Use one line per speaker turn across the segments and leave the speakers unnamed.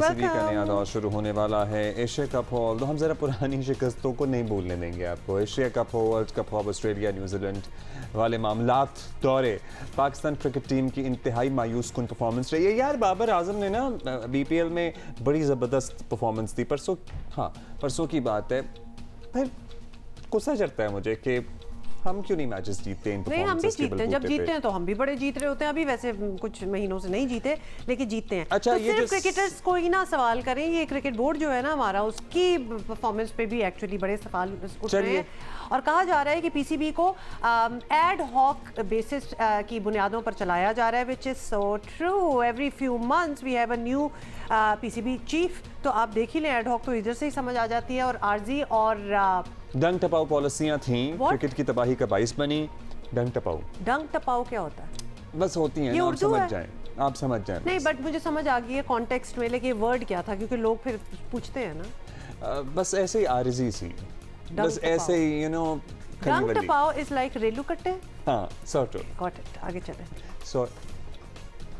PCB का नया दौर शुरू होने वाला है। एशिया कप हो, तो हम ज़रा पुरानी शिकस्तों को नहीं भूलने देंगे आपको। एशिया कप हो, वर्ल्ड कप हो, ऑस्ट्रेलिया न्यूजीलैंड वाले मामलात दौरे पाकिस्तान क्रिकेट टीम की इंतहाई मायूस कुन परफॉर्मेंस रही है। यार बाबर आजम ने ना बीपीएल में बड़ी ज़बरदस्त परफॉर्मेंस दी परसों। हाँ, परसों की बात है। फिर गुस्सा चढ़ता है मुझे कि हम क्यों नहीं मैचेस जीतते इन
नहीं, हम भी जीतते हैं। जब जीतते हैं तो हम भी बड़े जीत रहे होते हैं। अभी वैसे कुछ महीनों से नहीं जीते, लेकिन जीतते हैं।
अच्छा,
तो
ये
सिर्फ क्रिकेटर्स को ही ना सवाल करें, ये क्रिकेट बोर्ड जो है ना हमारा, उसकी परफॉर्मेंस पे भी एक्चुअली बड़े सवाल उठ रहे हैं। और कहा जा रहा है कि पीसीबी को एड हॉक बेसिस की बुनियादों पर चलाया जा रहा है, which is so true. Every few months we have a new PCB chief. तो आप देख ही लें, एड हॉक तो इधर से ही समझ आ जाती है। और आरजी और
डंग टपाऊ पॉलिसियां थी, क्रिकेट की तबाही का बाइस बनी। डंग टपाऊ,
डंग टपाऊ क्या होता है?
बस होती हैं, आप समझ जाएं, आप समझ जाएं।
नहीं, बट मुझे समझ आ गई है कॉन्टेक्स्ट में, लेकिन वर्ड क्या था, क्योंकि लोग फिर पूछते हैं ना।
बस ऐसे ही आरजी सी, बस ऐसे ही, यू नो।
डंग टपाऊ इज लाइक रेलू कट्टे।
हाँ, सॉर्ट ऑफ।
Got it. आगे चलें।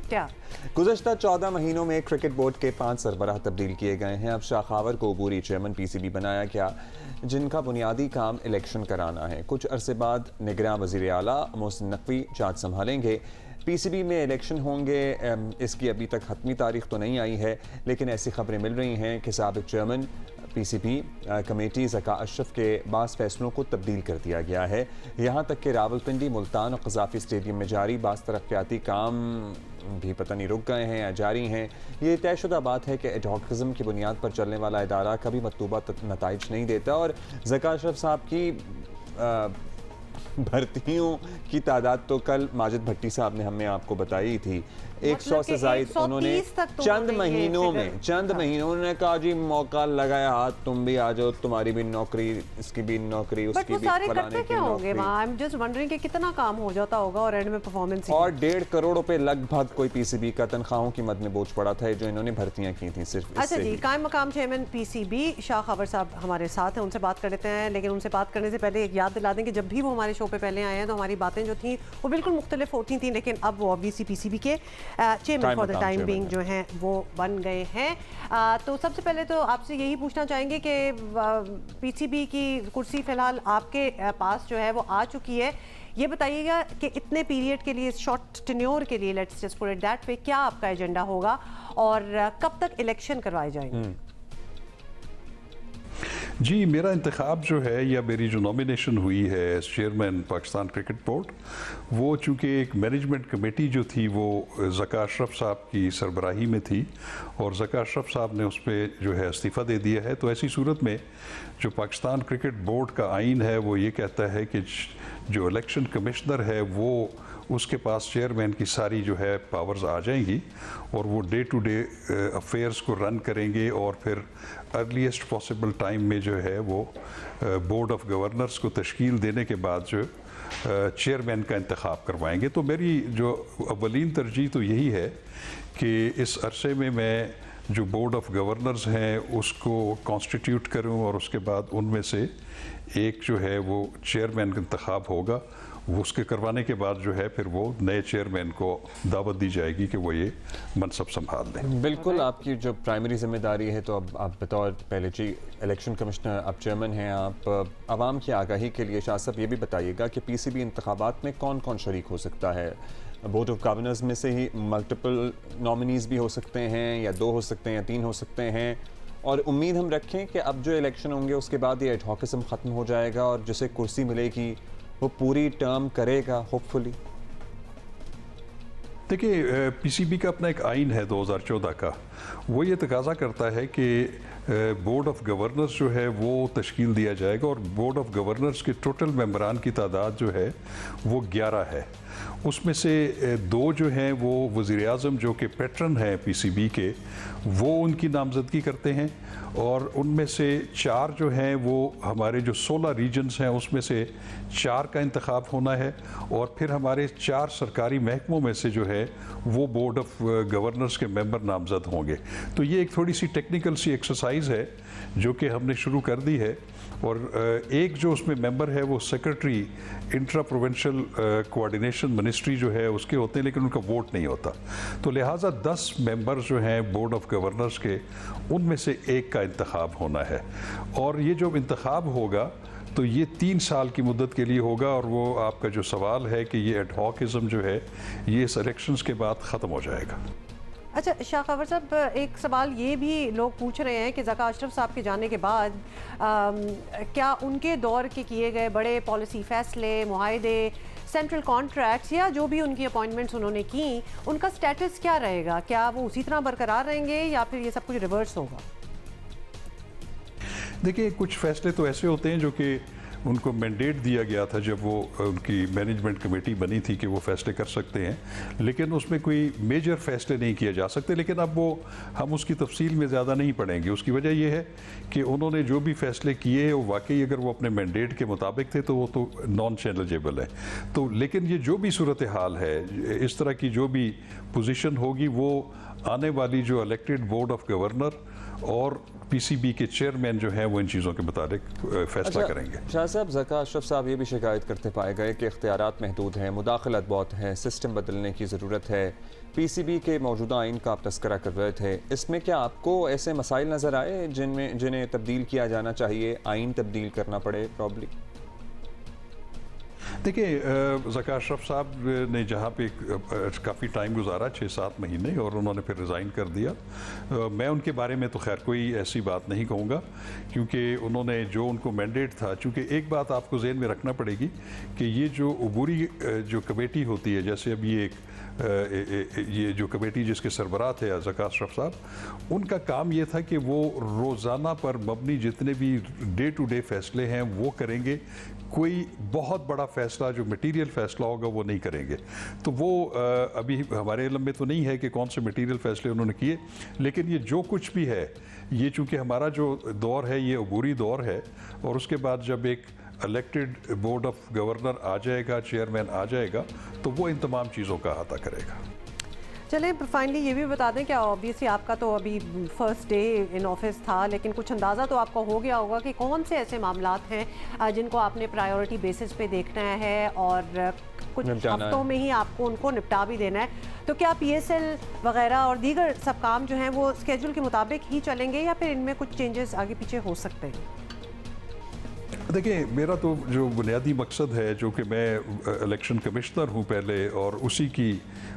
क्या
गुज़श्ता 14 महीनों में क्रिकेट बोर्ड के 5 सरबराह तब्दील किए गए हैं। अब शाखावर को अबूरी चेयरमैन पीसीबी बनाया गया, जिनका बुनियादी काम इलेक्शन कराना है। कुछ अरसे बाद निगरान वज़ीर आला मोहसिन नकवी चार्ज संभालेंगे। पीसीबी में इलेक्शन होंगे, इसकी अभी तक हतमी तारीख तो नहीं आई है, लेकिन ऐसी खबरें मिल रही हैं कि साबिक chairman PCB committee Zaka Ashraf के बास फैसलों को तब्दील कर दिया गया है। यहाँ तक कि रावलपिंडी, मुल्तान और क़ज़ाफ़ी स्टेडियम में जारी बास तरक्याती काम भी पता नहीं रुक गए हैं या जारी हैं। ये तयशुदा बात है कि एडहॉकिज़म की बुनियाद पर चलने वाला इदारा कभी मतलूबा नताइज नहीं देता। और ज़का अशरफ साहब की भर्तियों की तादाद तो कल माजिद भट्टी साहब ने हमें आपको बताई थी, 100 से ज़ायद। उन्होंने चंद महीनों ने कहा जी मौका लगाया हाथ, तुम भी आ जाओ, तुम्हारी भी नौकरी, इसकी भी नौकरी, उसकी भी फलाने की नौकरी।
आई एम जस्ट वंडरिंग कि कितना काम हो जाता होगा और एंड में परफॉर्मेंस।
और 1.5 करोड़ रुपए लगभग कोई पीसीबी का तनख्वाहों की मद में बोझ पड़ा था, जो इन्होंने भर्तियां की थी सिर्फ।
अच्छा जी, कायम मकाम चेयरमैन पीसीबी शाह खबर साहब हमारे साथ हैं, उनसे बात कर लेते हैं। लेकिन उनसे बात करने से पहले एक याद दिला दें कि जब भी वो हमारे शो पे पहले आए हैं तो हमारी बातें जो थी वो बिल्कुल मुख्तलिफ होती थी, लेकिन अब वो ऑब्वियसली पीसीबी के chairman for the time being जो हैं वो बन गए हैं। तो सबसे पहले तो आपसे यही पूछना चाहेंगे कि पीसीबी की कुर्सी फिलहाल आपके पास जो है वो आ चुकी है। ये बताइएगा कि इतने पीरियड के लिए, शॉर्ट टेन्योर के लिए, let's just put it that way, क्या आपका एजेंडा होगा और कब तक इलेक्शन करवाए जाएंगे?
जी, मेरा इंतखाब जो है या मेरी जो नॉमिनेशन हुई है as chairman Pakistan cricket board, वो चूँकि एक मैनेजमेंट कमेटी जो थी वो ज़का अशरफ साहब की सरबराही में थी और ज़का अशरफ साहब ने उस पर जो है इस्तीफ़ा दे दिया है। तो ऐसी सूरत में जो पाकिस्तान क्रिकेट बोर्ड का आइन है वो ये कहता है कि जो इलेक्शन कमिश्नर है वो उसके पास चेयरमैन की सारी जो है पावर्स आ जाएंगी और वो डे टू डे अफेयर्स को रन करेंगे और फिर अर्लीस्ट पॉसिबल टाइम में जो है वो बोर्ड ऑफ गवर्नर्स को तश्कील देने के बाद जो चेयरमैन का इंतखाब करवाएंगे। तो मेरी जो अवलीन तरजीह तो यही है कि इस अरसे में मैं जो बोर्ड ऑफ गवर्नर्स हैं उसको कॉन्स्टिट्यूट करूं और उसके बाद उनमें से एक जो है वो चेयरमैन का इंतखाब होगा। वो उसके करवाने के बाद जो है फिर वो नए चेयरमैन को दावत दी जाएगी कि वो ये मनसब संभाल लें।
बिल्कुल, आपकी जो प्राइमरी जिम्मेदारी है, तो अब आप बतौर पहले जी इलेक्शन कमिश्नर, आप चेयरमैन हैं, आप आवाम की आगाही के लिए शाह साहब ये भी बताइएगा कि पीसीबी इंतखाबात में कौन कौन शरीक हो सकता है? बोर्ड ऑफ गवर्नर्स में से ही मल्टीपल नॉमिनीज़ भी हो सकते हैं, या 2 हो सकते हैं, या 3 हो सकते हैं। और उम्मीद हम रखें कि अब जो इलेक्शन होंगे उसके बाद ये एडहॉकिज़म ख़त्म हो जाएगा और जिसे कुर्सी मिलेगी वो पूरी टर्म करेगा होपफुली।
देखिए, पीसीबी का अपना एक आइन है 2014 का, वो ये तकाजा करता है कि बोर्ड ऑफ गवर्नर्स जो है वो तश्कील दिया जाएगा और बोर्ड ऑफ गवर्नर्स के टोटल मेंबरान की तादाद जो है वो 11 है। उसमें से 2 जो हैं वो वज़ीर आज़म जो कि पैट्रन हैं पीसीबी के, वो उनकी नामजदगी करते हैं और उनमें से 4 जो हैं वो हमारे जो 16 रीजन्स हैं उसमें से 4 का इंतखाब होना है और फिर हमारे 4 सरकारी महकमों में से जो है वो बोर्ड ऑफ गवर्नर्स के मेंबर नामजद होंगे। तो ये एक थोड़ी सी टेक्निकल सी एक्सरसाइज है जो कि हमने शुरू कर दी है और एक जो उसमें मेंबर है वो secretary intra provincial coordination election ministry जो है उसके होते हैं, लेकिन उनका वोट नहीं होता। तो लिहाजा 10 मेंबर जो हैं बोर्ड ऑफ गवर्नर्स के, उनमें से एक का इंतखाब होना है, और ये जो इंतखाब होगा तो ये 3 साल की मुद्दत के लिए होगा। और वो आपका जो सवाल है कि ये एडहॉकिज्म जो है ये इस इलेक्शंस के बाद ख़त्म हो जाएगा।
अच्छा शाह खबर साहब, एक सवाल ये भी लोग पूछ रहे हैं कि ज़का अशरफ साहब के जाने के बाद क्या उनके दौर के किए गए बड़े पॉलिसी फैसले, मुआहदे, सेंट्रल कॉन्ट्रैक्ट्स या जो भी उनकी अपॉइंटमेंट्स उन्होंने की, उनका स्टेटस क्या रहेगा? क्या वो उसी तरह बरकरार रहेंगे या फिर ये सब कुछ रिवर्स होगा?
देखिए, कुछ फैसले तो ऐसे होते हैं जो कि उनको मैंडेट दिया गया था जब वो उनकी मैनेजमेंट कमेटी बनी थी कि वो फैसले कर सकते हैं, लेकिन उसमें कोई मेजर फैसले नहीं किए जा सकते। लेकिन अब वो हम उसकी तफसील में ज़्यादा नहीं पढ़ेंगे। उसकी वजह यह है कि उन्होंने जो भी फैसले किए वो वाकई अगर वो अपने मैंडेट के मुताबिक थे तो वो तो नॉन चैलेंजेबल है। तो लेकिन ये जो भी सूरत हाल है, इस तरह की जो भी पोजीशन होगी, वो आने वाली जो इलेक्टेड बोर्ड ऑफ गवर्नर और पीसीबी के चेयरमैन जो हैं वो इन चीज़ों के मुताबिक फैसला करेंगे।
शाह साहब, ज़का अशरफ साहब ये भी शिकायत करते पाए गए कि इख्तियारात महदूद हैं, मुदाखलत बहुत है, सिस्टम बदलने की ज़रूरत है। पीसीबी के मौजूदा आइन का आप तस्करा कर रहे थे, इसमें क्या आपको ऐसे मसाइल नज़र आए जिन्हें तब्दील किया जाना चाहिए, आइन तब्दील करना पड़े प्रॉब्ली?
देखिए, ज़का अशरफ साहब ने जहाँ पे काफ़ी टाइम गुजारा, 6-7 महीने, और उन्होंने फिर रिज़ाइन कर दिया। मैं उनके बारे में तो खैर कोई ऐसी बात नहीं कहूँगा, क्योंकि उन्होंने जो उनको मैंडेट था, चूँकि एक बात आपको ज़हन में रखना पड़ेगी कि ये जो अबूरी जो कमेटी होती है, जैसे अब ये जो कमेटी जिसके सरबराह थे ज़का अशरफ साहब, उनका काम ये था कि वो रोज़ाना पर मबनी जितने भी डे टू डे फैसले हैं वो करेंगे। कोई बहुत बड़ा फ़ैसला जो मटीरियल फ़ैसला होगा वो नहीं करेंगे। तो वो अभी हमारे इल्म में तो नहीं है कि कौन से मटीरियल फ़ैसले उन्होंने किए, लेकिन ये जो कुछ भी है, ये चूँकि हमारा जो दौर है ये अबूरी दौर है, और उसके बाद जब एक इलेक्टेड बोर्ड ऑफ गवर्नर आ जाएगा, चेयरमैन आ जाएगा, तो वो इन तमाम चीज़ों का अहाता करेगा।
चलें, फाइनली ये भी बता दें कि ऑब्वियसली आपका तो अभी फर्स्ट डे इन ऑफिस था, लेकिन कुछ अंदाज़ा तो आपका हो गया होगा कि कौन से ऐसे मामलात हैं जिनको आपने प्रायोरिटी बेसिस पे देखना है और कुछ हफ्तों में ही आपको उनको निपटा भी देना है। तो क्या पीएसएल वगैरह और दीगर सब काम जो हैं वो स्केड्यूल के मुताबिक ही चलेंगे या फिर इनमें कुछ चेंजेस आगे पीछे हो सकते हैं?
देखिए, मेरा तो जो बुनियादी मकसद है, जो कि मैं इलेक्शन कमिश्नर हूँ पहले, और उसी की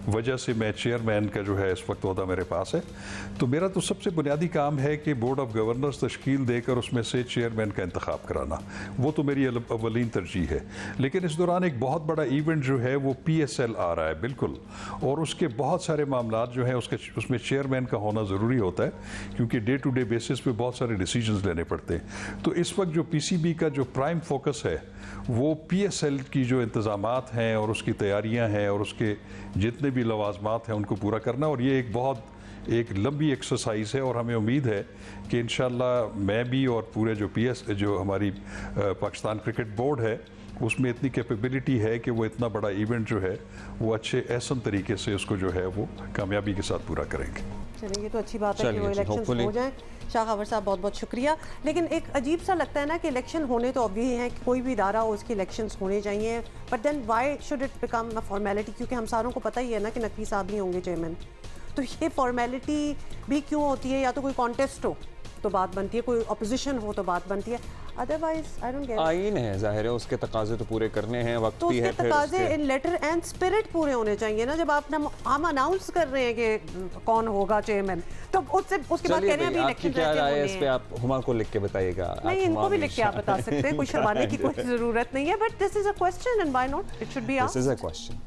वजह से मैं चेयरमैन का जो है इस वक्त ओहदा मेरे पास है, तो मेरा तो सबसे बुनियादी काम है कि बोर्ड ऑफ गवर्नर्स तश्कील देकर उसमें से चेयरमैन का इंतखाब कराना। वो तो मेरी अवलीन तरजीह है। लेकिन इस दौरान एक बहुत बड़ा इवेंट जो है वो PSL आ रहा है, बिल्कुल, और उसके बहुत सारे मामलात जो हैं उसमें चेयरमैन का होना ज़रूरी होता है, क्योंकि डे टू डे बेसिस पे बहुत सारे डिसीजंस लेने पड़ते हैं। तो इस वक्त जो PCB का जो प्राइम फोकस है वो PSL की जो इंतज़ामात हैं और उसकी तैयारियां हैं और उसके जितने भी लवाजमात हैं उनको पूरा करना, और ये एक लंबी एक्सरसाइज है, और हमें उम्मीद है कि इंशाल्लाह मैं भी और पूरे जो हमारी पाकिस्तान क्रिकेट बोर्ड है उसमें इतनी कैपेबिलिटी है कि वो इतना बड़ा इवेंट जो है वो अच्छे एहसन तरीके से उसको जो है वो कामयाबी के साथ पूरा करेंगे।
चलिए, ये तो अच्छी बात है कि वो इलेक्शंस हो जाएं। शाह खबर साहब, बहुत बहुत शुक्रिया। लेकिन एक अजीब सा लगता है ना कि इलेक्शन होने तो ऑब्वियस है कि कोई भी इदारा हो उसके इलेक्शंस होने चाहिए, but then why should it become a formality? क्योंकि हम सारों को पता ही है ना कि नकवी साहब ही होंगे चेयरमैन, तो ये फॉर्मेलिटी भी क्यों होती है? या तो कोई कॉन्टेस्ट हो तो बात बनती है, कोई अपोजिशन हो तो बात बनती है, अदरवाइज आई डोंट गेट।
आईन है, जाहिर है उसके तकाजे तो पूरे करने हैं, वक्त
तो
भी है,
उसके तकाजे इन लेटर एंड स्पिरिट पूरे होने चाहिए ना। जब हम अनाउंस कर रहे हैं कि कौन होगा चेयरमैन, तो उसके बाद कह रहे हैं अभी इलेक्शन
क्या राय है इस पे? आप हुमा को लिख के बताइएगा।
नहीं, इनको भी लिख के आप बता सकते हैं, कोई शर्माने की कोई जरूरत नहीं है, but this is a question and why not, it should be asked.
This is a question.